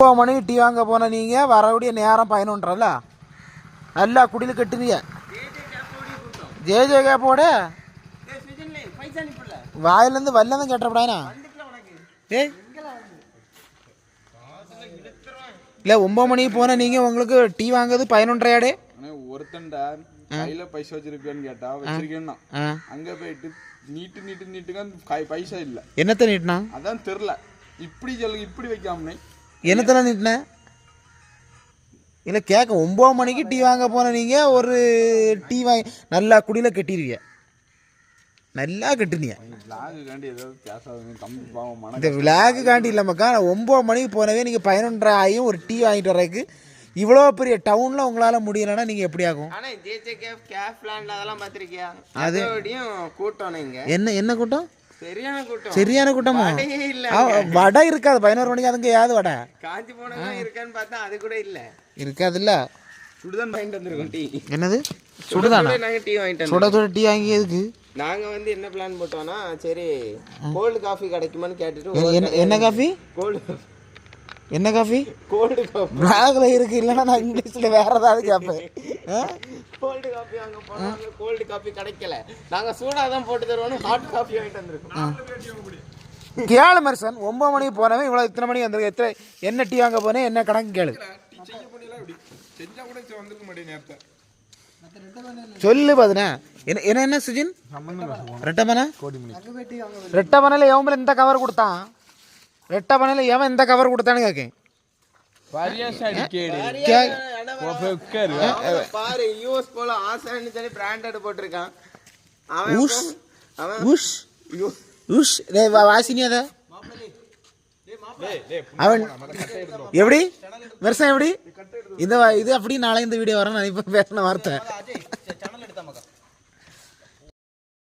9 மணிக்கு டீ வாங்க போன நீங்கள் வரக்கூடிய நேரம் 11:30 நல்லா குடியில் கட்டுறீங்க. ஜே கேப்போட வாயிலேருந்து வல்லதான் கேட்டப்படானா ஏய் இல்லை 9 மணிக்கு போனால் நீங்கள் உங்களுக்கு டீ வாங்குறது 11:30 ஒருத்தன்டா கையில பைசா வச்சிருக்கேன்னு கேட்டா வச்சிருக்கேன்னா அங்க போயிட்டு நீட்டுங்க பைசா இல்ல. என்னத்த நீட்டினா அதான் தெரியல. இப்படி சொல்லு இப்படி வைக்காமனே என்னத்தெல்லாம் நீட்டின இல்லை கேட்க 9 மணிக்கு டீ வாங்க போன நீங்கள் ஒரு டீ வாங்கி நல்லா குடியில் கட்டிடுவீங்க. நல்லா கட்டுனீங்க. இந்த விளாகு காண்டி இல்லாமக்கா 9 மணிக்கு போனவே நீங்கள் 11:30 ஆகியும் ஒரு டீ வாங்கிட்டு வர்றதுக்கு இவ்வளோ பெரிய டவுனில் உங்களால் முடியலைன்னா நீங்கள் எப்படி ஆகும்? அது கூட்டம் என்ன கூட்டம்? சரியான கூட்டமா? வடை இருக்காது 11 மணிக்கு. அதுங்க ஏதாவது வடை காஞ்சி போன இருக்கான்னு பார்த்தா அது கூட இல்லை. இருக்காதுல்ல. சுடுதான் வாங்கிட்டு வந்திருக்கோம் டீ. என்னது சுடுதானா? நாங்கள் டீ வாங்கிட்டு சுட சுட டீ வாங்கி எதுக்கு? நாங்கள் என்ன பிளான் போட்டோம்னா சரி கோல்டு காஃபி கிடைக்குமான்னு கேட்டுட்டு. என்ன காஃபி? என்ன காஃபி? கோல்டு காஃபி பிளாக்ல இருக்கு. இல்லைன்னா நான் இங்கிலீஷில் வேற ஏதாவது கேட்பேன். கோல்டு காஃபி வாங்க போனோம். கோல்டு காஃபி கிடைக்கல. நாங்கள் சூடாக தான் போட்டு தருவோம். ஹாட் காஃபி வாங்கிட்டு வந்திருக்கோம். கேளு மருசன் 9 மணிக்கு போனவன் இவ்வளோ இத்தனை மணிக்கு வந்திருக்கு. எத்தனை என்ன டீ வாங்க போனேன் என்ன கணக்கு கேளு சொல்லு பாதுனா. என்ன சுஜின் ரெட்டமனையில் எவன் இந்த கவர் கொடுத்தான்? ரெட்டமனையில் எவன் இந்த கவர் கொடுத்தான்னு கேட்கேன். பாரு யூஎஸ் போல ஆசான்னு சொல்லி பிராண்டட் போட்டிருக்கான். வாசினியாத அவன் எப்படி வருஷம் எப்படி இந்த இது அப்படி நாளை இந்த வீடியோ வரேன் நான் இப்போ பேசின வார்த்தை